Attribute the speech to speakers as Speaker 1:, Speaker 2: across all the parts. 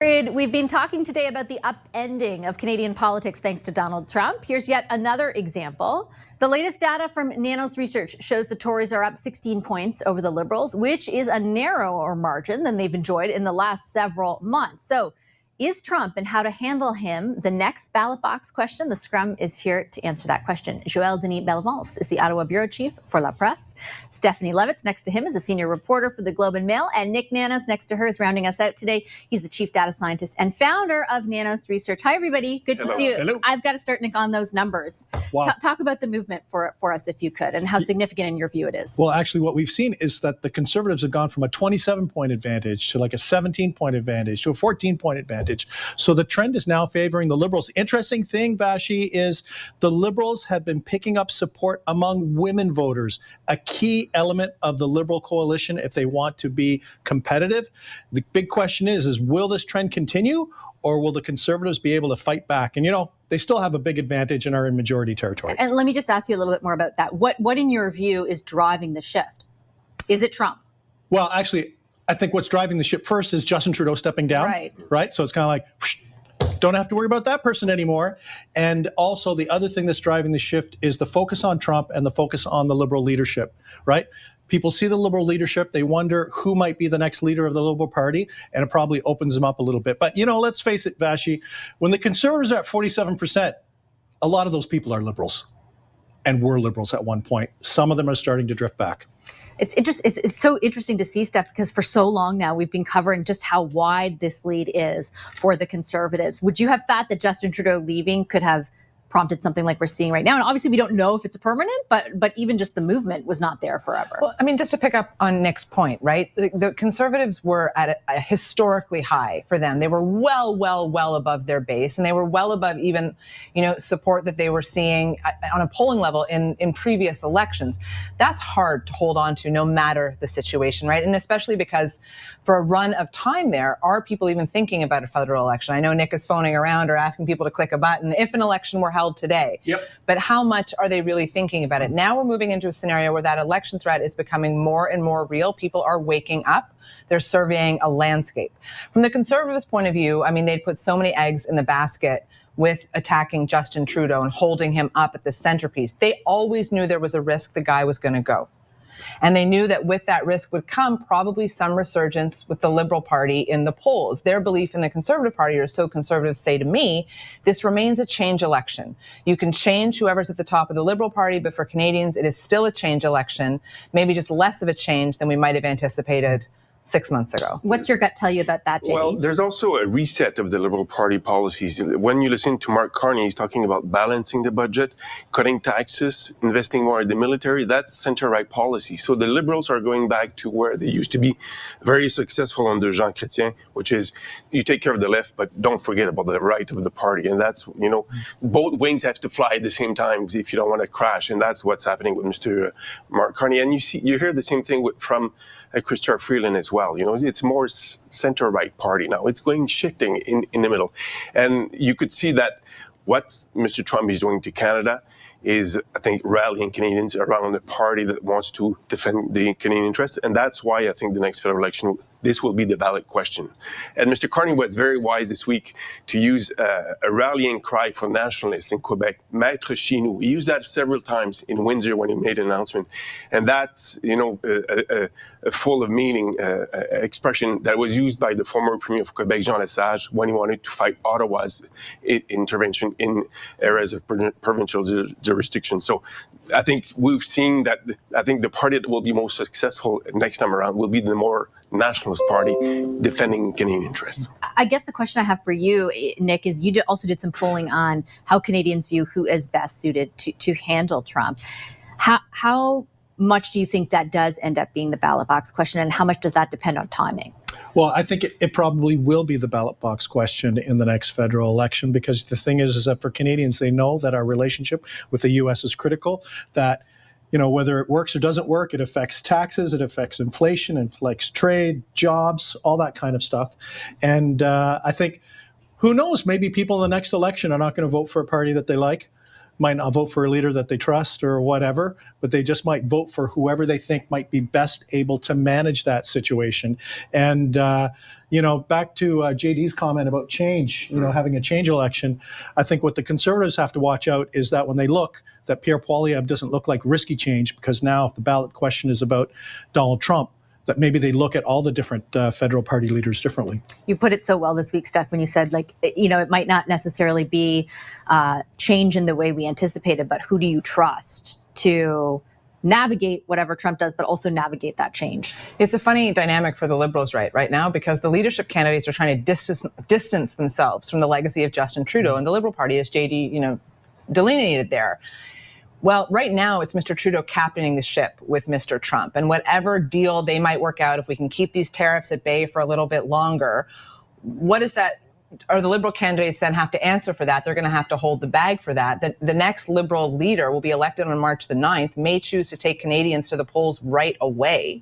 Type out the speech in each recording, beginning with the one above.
Speaker 1: We've been talking today about the upending of Canadian politics thanks to Donald Trump. Here's yet another example. The latest data from Nanos Research shows the Tories are up 16 points over the Liberals, which is a narrower margin than they've enjoyed in the last several months. So is Trump and how to handle him the next ballot box question? The Scrum is here to answer that question. Joël Denis Bellemance is the Ottawa bureau chief for La Presse. Stephanie Levitz next to him is a senior reporter for the Globe and Mail. And Nick Nanos next to her is rounding us out today. He's the chief data scientist and founder of Nanos Research. Hi, everybody. Good to see you.
Speaker 2: Hello.
Speaker 1: I've got to start, Nick, on those numbers.
Speaker 2: Wow.
Speaker 1: Talk about the movement for us, if you could, and how significant in your view it is.
Speaker 2: Well, actually, what we've seen is that the Conservatives have gone from a 27-point advantage to like a 17-point advantage to a 14-point advantage. So the trend is now favoring the Liberals. Interesting thing, Vashi, is the Liberals have been picking up support among women voters, a key element of the Liberal coalition if they want to be competitive. The big question is will this trend continue, or will the Conservatives be able to fight back? And, you know, they still have a big advantage and are in majority territory.
Speaker 1: And let me just ask you a little bit more about that. What in your view is driving the shift? Is it Trump?
Speaker 2: Well, actually, I think what's driving the ship first is Justin Trudeau stepping down. Right? So it's kind of like, whoosh, don't have to worry about that person anymore. And also the other thing that's driving the shift is the focus on Trump and the focus on the Liberal leadership, right? People see the Liberal leadership, they wonder who might be the next leader of the Liberal Party, and it probably opens them up a little bit. But, you know, let's face it, Vashi, when the Conservatives are at 47%, a lot of those people are Liberals and were Liberals at one point. Some of them are starting to drift back.
Speaker 1: It's so interesting to see, Steph, because for so long now we've been covering just how wide this lead is for the Conservatives. Would you have thought that Justin Trudeau leaving could have prompted something like we're seeing right now? And obviously we don't know if it's a permanent, but even just the movement was not there forever.
Speaker 3: Well, I mean, just to pick up on Nick's point, right? The Conservatives were at a historically high for them. They were well above their base, and they were well above even, you know, support that they were seeing on a polling level in previous elections. That's hard to hold on to no matter the situation, right? And especially because for a run of time there, are people even thinking about a federal election? I know Nick is phoning around or asking people to click a button if an election were held today.
Speaker 2: Yep.
Speaker 3: But how much are they really thinking about it? Now we're moving into a scenario where that election threat is becoming more and more real. People are waking up. They're surveying a landscape. From the Conservatives' point of view, I mean, they'd put so many eggs in the basket with attacking Justin Trudeau and holding him up at the centerpiece. They always knew there was a risk the guy was going to go. And they knew that with that risk would come probably some resurgence with the Liberal Party in the polls. Their belief in the Conservative Party, or so Conservatives say to me, this remains a change election. You can change whoever's at the top of the Liberal Party, but for Canadians, it is still a change election, maybe just less of a change than we might have anticipated 6 months ago.
Speaker 1: What's your gut tell you about that, JD?
Speaker 4: Well, there's also a reset of the Liberal Party policies. When you listen to Mark Carney, he's talking about balancing the budget, cutting taxes, investing more in the military. That's center-right policy. So the Liberals are going back to where they used to be very successful under Jean Chrétien, which is you take care of the left, but don't forget about the right of the party. And that's, you know, both wings have to fly at the same time if you don't want to crash. And that's what's happening with Mr. Mark Carney. And you hear the same thing from Chrystia Freeland as well. You know, it's more center-right party now. It's shifting in the middle. And you could see that what Mr. Trump is doing to Canada is, I think, rallying Canadians around a party that wants to defend the Canadian interests. And that's why I think the next federal election, this will be the ballot question. And Mr. Carney was very wise this week to use a rallying cry for nationalists in Quebec, Maître chez nous. He used that several times in Windsor when he made an announcement. And that's, you know, a full of meaning expression that was used by the former Premier of Quebec, Jean Lesage, when he wanted to fight Ottawa's intervention in areas of provincial jurisdiction. So I think we've seen that. I think the party that will be most successful next time around will be the more nationalist party defending Canadian interests.
Speaker 1: I guess the question I have for you, Nick, is you also did some polling on how Canadians view who is best suited to handle Trump. How much do you think that does end up being the ballot box question, and how much does that depend on timing?
Speaker 2: Well, I think it probably will be the ballot box question in the next federal election, because the thing is that for Canadians, they know that our relationship with the U.S. is critical, that, you know, whether it works or doesn't work, it affects taxes, it affects inflation, it affects trade, jobs, all that kind of stuff. And I think, who knows, maybe people in the next election are not going to vote for a party that they like, might not vote for a leader that they trust or whatever, but they just might vote for whoever they think might be best able to manage that situation. And, back to JD's comment about change, having a change election, I think what the Conservatives have to watch out is that when they look, that Pierre Poilievre doesn't look like risky change, because now if the ballot question is about Donald Trump, that maybe they look at all the different federal party leaders differently.
Speaker 1: You put it so well this week, Steph, when you said, it might not necessarily be change in the way we anticipated, but who do you trust to navigate whatever Trump does, but also navigate that change?
Speaker 3: It's a funny dynamic for the Liberals right now, because the leadership candidates are trying to distance themselves from the legacy of Justin Trudeau, and the Liberal Party, as JD, delineated there. Well, right now, it's Mr. Trudeau captaining the ship with Mr. Trump. And whatever deal they might work out, if we can keep these tariffs at bay for a little bit longer, what is that? Or the Liberal candidates then have to answer for that. They're going to have to hold the bag for that. The next Liberal leader will be elected on March the 9th, may choose to take Canadians to the polls right away.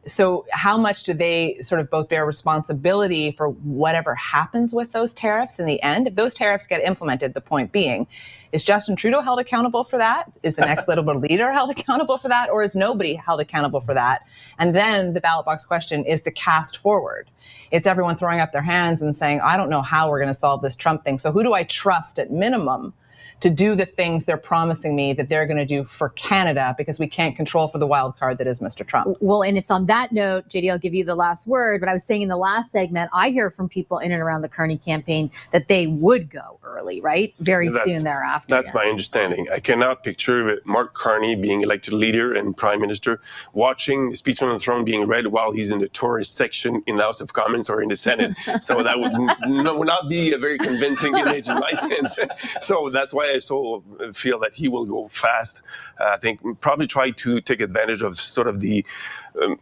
Speaker 3: So how much do they sort of both bear responsibility for whatever happens with those tariffs in the end? If those tariffs get implemented, the point being, is Justin Trudeau held accountable for that? Is the next Liberal leader held accountable for that? Or is nobody held accountable for that? And then the ballot box question is the cast forward. It's everyone throwing up their hands and saying, I don't know how we're going to solve this Trump thing. So who do I trust at minimum to do the things they're promising me that they're going to do for Canada, because we can't control for the wild card that is Mr. Trump?
Speaker 1: Well, and it's on that note, JD, I'll give you the last word, but I was saying in the last segment, I hear from people in and around the Carney campaign that they would go early, right? Very soon thereafter.
Speaker 4: That's my understanding. I cannot picture Mark Carney being elected leader and prime minister, watching the speech on the throne being read while he's in the tourist section in the House of Commons or in the Senate. So that would not be a very convincing image in my sense. So that's why I so feel that he will go fast. I think probably try to take advantage of sort of the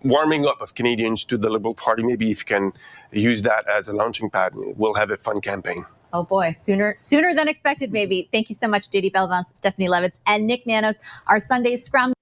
Speaker 4: warming up of Canadians to the Liberal Party. Maybe if you can use that as a launching pad, we'll have a fun campaign.
Speaker 1: Oh boy, sooner than expected, maybe. Thank you so much, JD Belvance, Stephanie Levitz, and Nick Nanos. Our Sunday Scrum.